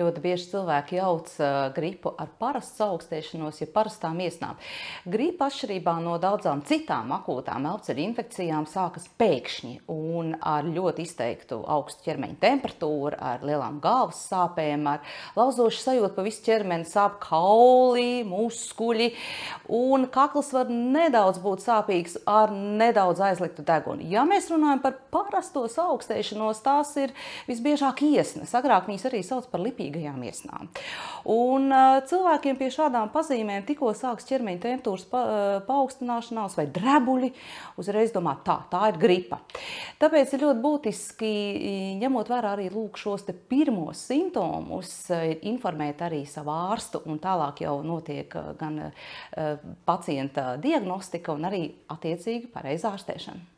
Ļoti bieži cilvēki jauc gripu ar parastu augstēšanos, ja parastām iesnām. Gripa atšķirībā no daudzām citām akūtām elpceļa infekcijām sākas pēkšņi un ar ļoti izteiktu augstu ķermeņa temperatūru, ar lielām galvas sāpēm, ar lauzošu sajūtu pa visu ķermeni, sāp kauli, muskuļi, un kakls var nedaudz būt sāpīgs ar nedaudz aizliktu degunu. Ja mēs runājam par parastos augstēšanos, tās ir visbiežāk iesnas. Agrāk viņas arī sauc par lipīgajām iesnām. Un cilvēkiem pie šādām pazīmēm tikko sāks ķermeņa temperatūras paaugstināšanās vai drebuļi, uzreiz domā, tā ir gripa. Tāpēc ir ļoti būtiski, ņemot vērā arī šos te pirmos simptomus, informēt arī savu ārstu, un tālāk jau notiek gan pacienta diagnostika un arī attiecīgi pareiza ārstēšana.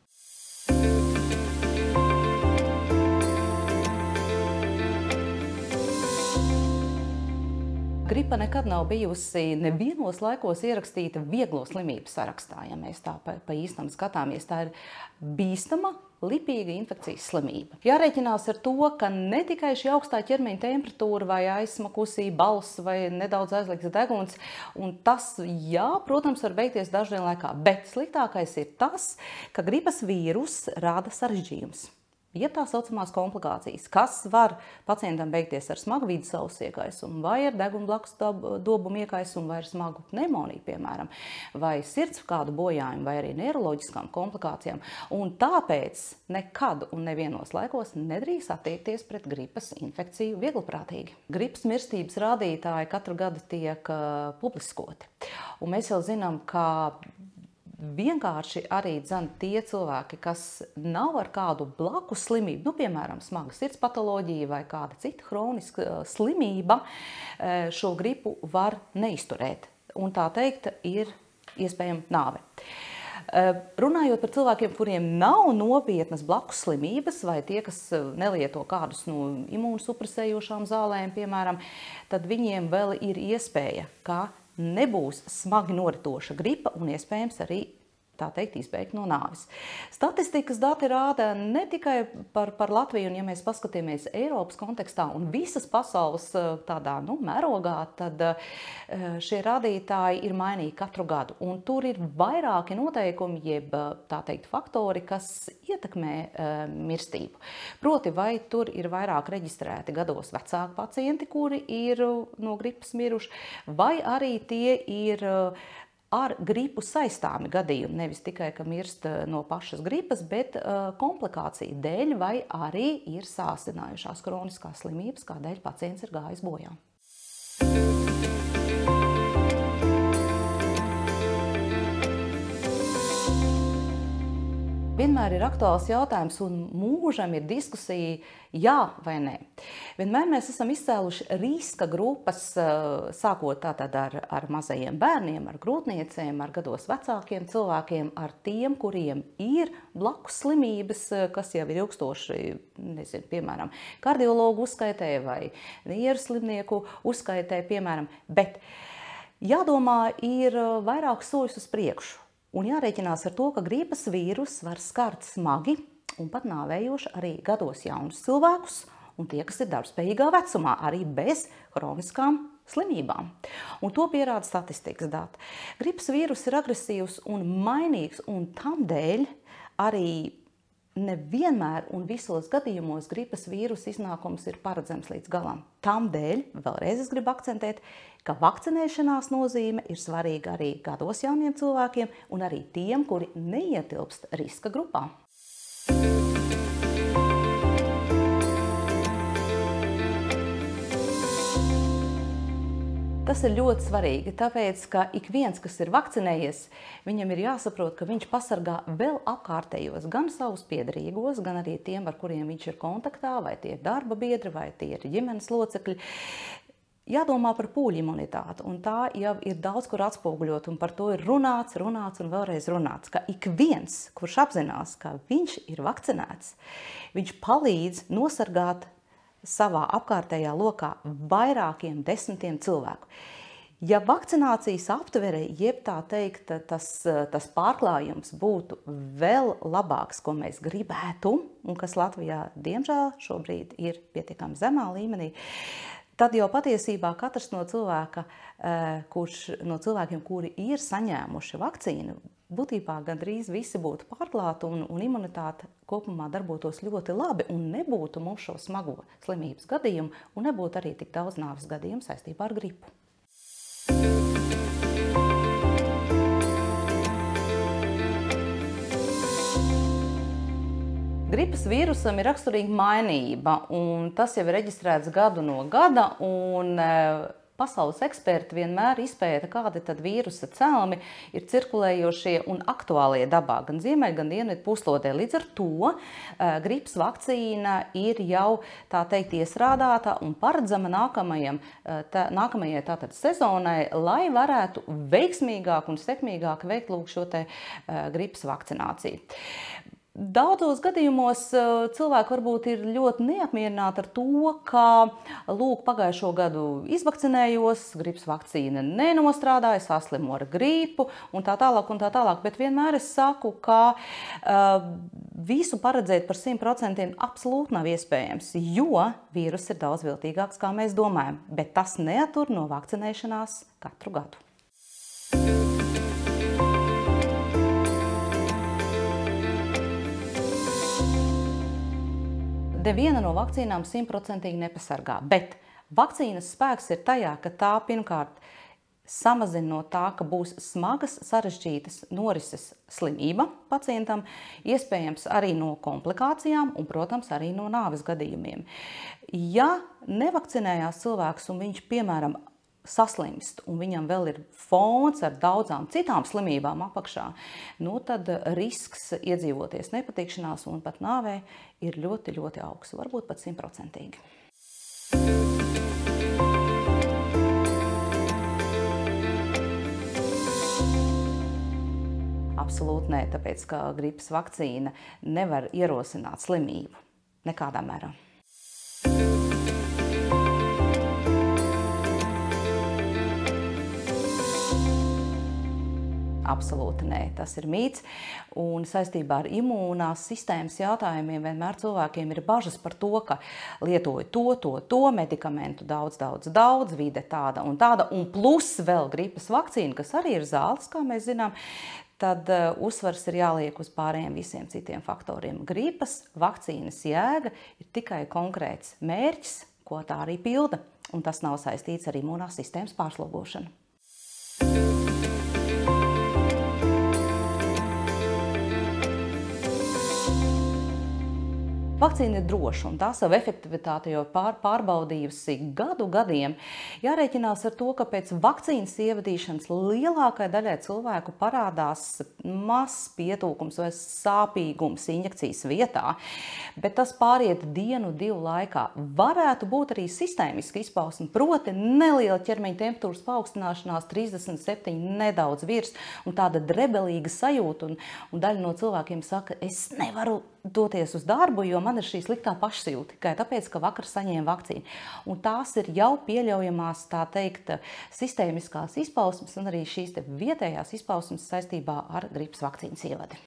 Gripa nekad nav bijusi nevienos laikos ierakstīta vieglo slimību sarakstā, ja mēs tā pa īstam skatāmies. Tā ir bīstama, lipīga infekcijas slimība. Jārēķinās ar to, ka ne tikai šī augstā ķermeņa temperatūra vai aizsmakusī balss vai nedaudz aizlikts deguns, un tas, jā, protams, var beigties dažu dienu laikā, bet sliktākais ir tas, ka gripas vīrus rada sarežģījumus. Jeb tā saucamās komplikācijas, kas var pacientam beigties ar smagu vidusauss iekaisumu, vai ar deguna blakus dobumu iekaisumu, vai ar smagu pneimoniju, piemēram, vai sirds kādu bojājumu, vai arī neiroloģiskām komplikācijām. Un tāpēc nekad un nevienos laikos nedrīkst attiekties pret gripas infekciju viegliprātīgi. Gripas mirstības rādītāji katru gadu tiek publiskoti. Un mēs jau zinām, ka vienkārši arī tie cilvēki, kas nav ar kādu blakus slimību, piemēram, smaga sirds patoloģija vai kāda cita hroniska slimība, šo gripu var neizturēt. Un tā teikt, ir iespējama nāve. Runājot par cilvēkiem, kuriem nav nopietnas blakus slimības vai tie, kas nelieto kādus no imūnsupresējošām zālēm, piemēram, tad viņiem vēl ir iespēja, ka nebūs smagi noritoša gripa un iespējams arī, tā teikt, izbeigt no nāves. Statistikas dati rāda ne tikai par Latviju, un ja mēs paskatāmies Eiropas kontekstā un visas pasaules tādā, mērogā, tad šie rādītāji ir mainīgi katru gadu. Un tur ir vairāki noteikumi, jeb, tā teikt, faktori, kas ietekmē mirstību. Proti, vai tur ir vairāk reģistrēti gados vecāki pacienti, kuri ir no gripas miruši, vai arī tie ir ar gripu saistāmi gadījumi, nevis tikai, ka mirst no pašas gripas, bet komplikāciju dēļ vai arī ir sāsinājušās kroniskās slimības, kādēļ pacients ir gājis bojā. Vienmēr ir aktuāls jautājums un mūžam ir diskusija jā vai nē. Vienmēr mēs esam izcēluši riska grupas, sākot tātad ar mazajiem bērniem, ar grūtniecēm, ar gados vecākiem cilvēkiem, ar tiem, kuriem ir blakus slimības, kas jau ir ilgstoši, nezinu, piemēram, kardiologu uzskaitē vai nieru slimnieku uzskaitē, piemēram. Bet jādomā ir vairāk soļus uz priekšu. Un jārēķinās ar to, ka gripas vīrus var skart smagi un pat nāvējoši arī gados jaunus cilvēkus un tie, kas ir darbspējīgā vecumā, arī bez hroniskām slimībām. Un to pierāda statistikas dati. Gripas vīrus ir agresīvs un mainīgs, un tam dēļ arī nevienmēr un visos gadījumos gripas vīrusa iznākums ir paredzams līdz galam. Tam dēļ, vēlreiz es gribu akcentēt, ka vakcinēšanās nozīme ir svarīga arī gados jauniem cilvēkiem un arī tiem, kuri neietilpst riska grupā. Tas ir ļoti svarīgi, tāpēc, ka ik viens, kas ir vakcinējies, viņam ir jāsaprot, ka viņš pasargā vēl apkārtējos gan savus piederīgos, gan arī tiem, ar kuriem viņš ir kontaktā, vai tie ir darba biedri, vai tie ir ģimenes locekļi. Jādomā par pūļu imunitāti, un tā jau ir daudz kur atspoguļot, un par to ir runāts un vēlreiz runāts, ka ik viens, kurš apzinās, ka viņš ir vakcinēts, viņš palīdz nosargāt savā apkārtējā lokā vairākiem desmitiem cilvēku. Ja vakcinācijas aptvere, jeb tā teikt, tas pārklājums būtu vēl labāks, ko mēs gribētu, un kas Latvijā, diemžēl, šobrīd ir pietiekami zemā līmenī, tad jau patiesībā katrs no cilvēkiem, kuri ir saņēmuši vakcīnu, būtībā gandrīz visi būtu pārklāti un imunitāte kopumā darbotos ļoti labi un nebūtu mums šo smago slimības gadījumu un nebūtu arī tik daudz nāves gadījumu saistībā ar gripu. Gripas vīrusam ir raksturīga mainība, un tas jau ir reģistrēts gadu no gada, un pasaules eksperti vienmēr izpēta, kādi tad vīrusa celmi ir cirkulējošie un aktuālie dabā, gan ziemeļ, gan dienvidu puslodē. Līdz ar to gripas vakcīna ir jau, tā teikt, iestrādāta un paredzama nākamajai tātad sezonai, lai varētu veiksmīgāk un sekmīgāk veikt lūk šo te gripas vakcināciju. Daudzos gadījumos cilvēki varbūt ir ļoti neapmierināti ar to, ka lūk, pagājušo gadu izvakcinējos, gripas vakcīna nenostrādāja, saslimu ar gripu un tā tālāk, bet vienmēr es saku, ka visu paredzēt par 100% absolūti nav iespējams, jo vīrus ir daudz viltīgāks, kā mēs domājam, bet tas neatur no vakcinēšanās katru gadu. Neviena no vakcīnām 100% nepasargā, bet vakcīnas spēks ir tajā, ka tā pirmkārt samazina no tā, ka būs smagas, sarežģītas norises slimība pacientam, iespējams arī no komplikācijām un, protams, arī no nāves gadījumiem. Ja nevakcinējās cilvēks un viņš, piemēram, saslimst un viņam vēl ir fons ar daudzām citām slimībām apakšā, nu tad risks iedzīvoties nepatikšanās un pat nāvē ir ļoti, ļoti augsts, varbūt pat 100%. Absolūti nē, tāpēc, ka gripas vakcīna nevar ierosināt slimību nekādā mērā. Absolūti nē, tas ir mīts. Un saistībā ar imūnās sistēmas jautājumiem vienmēr cilvēkiem ir bažas par to, ka lietoju to medikamentu daudz, vide tāda, un plus vēl gripas vakcīna, kas arī ir zāles, kā mēs zinām, tad uzsvars ir jāliek uz pārējiem visiem citiem faktoriem. Gripas vakcīnas jēga ir tikai konkrēts mērķis, ko tā arī pilda, un tas nav saistīts ar imūnās sistēmas pārslogošanu. Vakcīna ir droša, un tā savu efektivitāti jau pārbaudījusi gadiem. Jārēķinās ar to, ka pēc vakcīnas ievadīšanas lielākai daļai cilvēku parādās mazs pietūkums vai sāpīgums injekcijas vietā, bet tas pāriet dienu, divu laikā. Varētu būt arī sistēmiska izpausme, proti neliela ķermeņa temperatūras paaugstināšanās 37 nedaudz virs, un tāda drebelīga sajūta, un daļa no cilvēkiem saka, es nevaru doties uz darbu, jo man ir šī sliktā pašsajūta, tikai tāpēc, ka vakar saņēmu vakcīnu. Un tās ir jau pieļaujamās, tā teikt, sistēmiskās izpausmes un arī šīs te vietējās izpausmes saistībā ar gripas vakcīnas ievadi.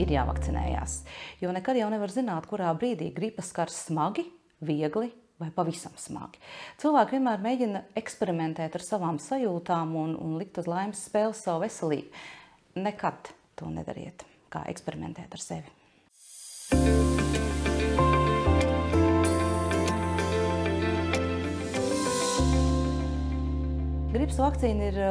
Ir jāvakcinējās, jo nekad jau nevar zināt, kurā brīdī gripa skars smagi, viegli vai pavisam smagi. Cilvēki vienmēr mēģina eksperimentēt ar savām sajūtām un likt uz laimes spēles savu veselību. Nekad to nedariet, kā eksperimentēt ar sevi. Gripas vakcīna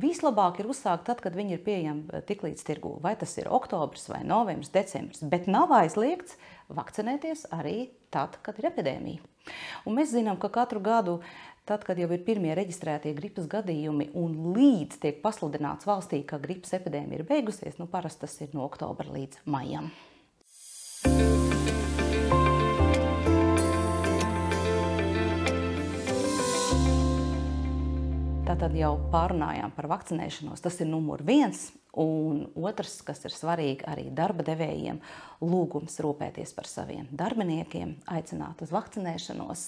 vislabāk ir uzsākt tad, kad viņi ir pieejami tiklīdz tirgū. Vai tas ir oktobris, vai novembris, decembris. Bet nav aizliegts vakcinēties arī tad, kad ir epidēmija. Un mēs zinām, ka katru gadu, tad, kad jau ir pirmie reģistrētie gripas gadījumi un līdz tiek pasludināts valstī, ka gripas epidēmija ir beigusies, parasti tas ir no oktobra līdz maijam. Tātad jau pārunājām par vakcinēšanos, tas ir numur 1, un otrs, kas ir svarīgi arī darba devējiem, lūgums rūpēties par saviem darbiniekiem, aicināt uz vakcinēšanos,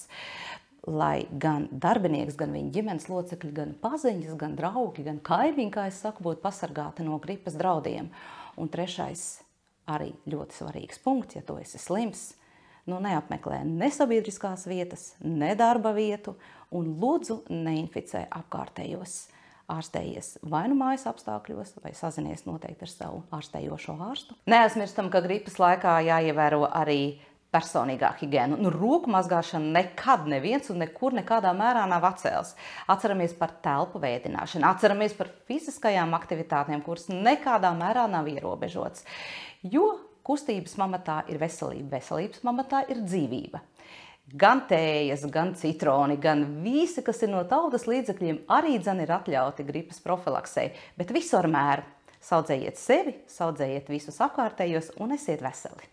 lai gan darbinieks, gan viņa ģimenes locekļi, gan paziņas, gan draugi, gan kaimiņi, kā es saku, būtu pasargāti no gripas draudiem. Un trešais, arī ļoti svarīgs punkts, ja tu esi slims, neapmeklē ne sabiedriskās vietas, ne darba vietu un lūdzu neinficē apkārtējos. Ārstējies vai nu mājas apstākļos, vai sazinies noteikti ar savu ārstējošo ārstu. Neaizmirstam, ka gripas laikā jāievēro arī personīgā higiēna. Roku mazgāšana nekad neviens un nekur nekādā mērā nav atcēlis. Atceramies par telpu vēdināšanu, atceramies par fiziskajām aktivitātēm, kuras nekādā mērā nav ierobežotas. Jo kustības pamatā ir veselība, veselības pamatā ir dzīvība. Gan tējas, gan citroni, gan visi, kas ir no tautas līdzekļiem, arī ir atļauti gripas profilaksei, bet visu ar mēru. Saudzējiet sevi, saudzējiet visus apkārtējos un esiet veseli!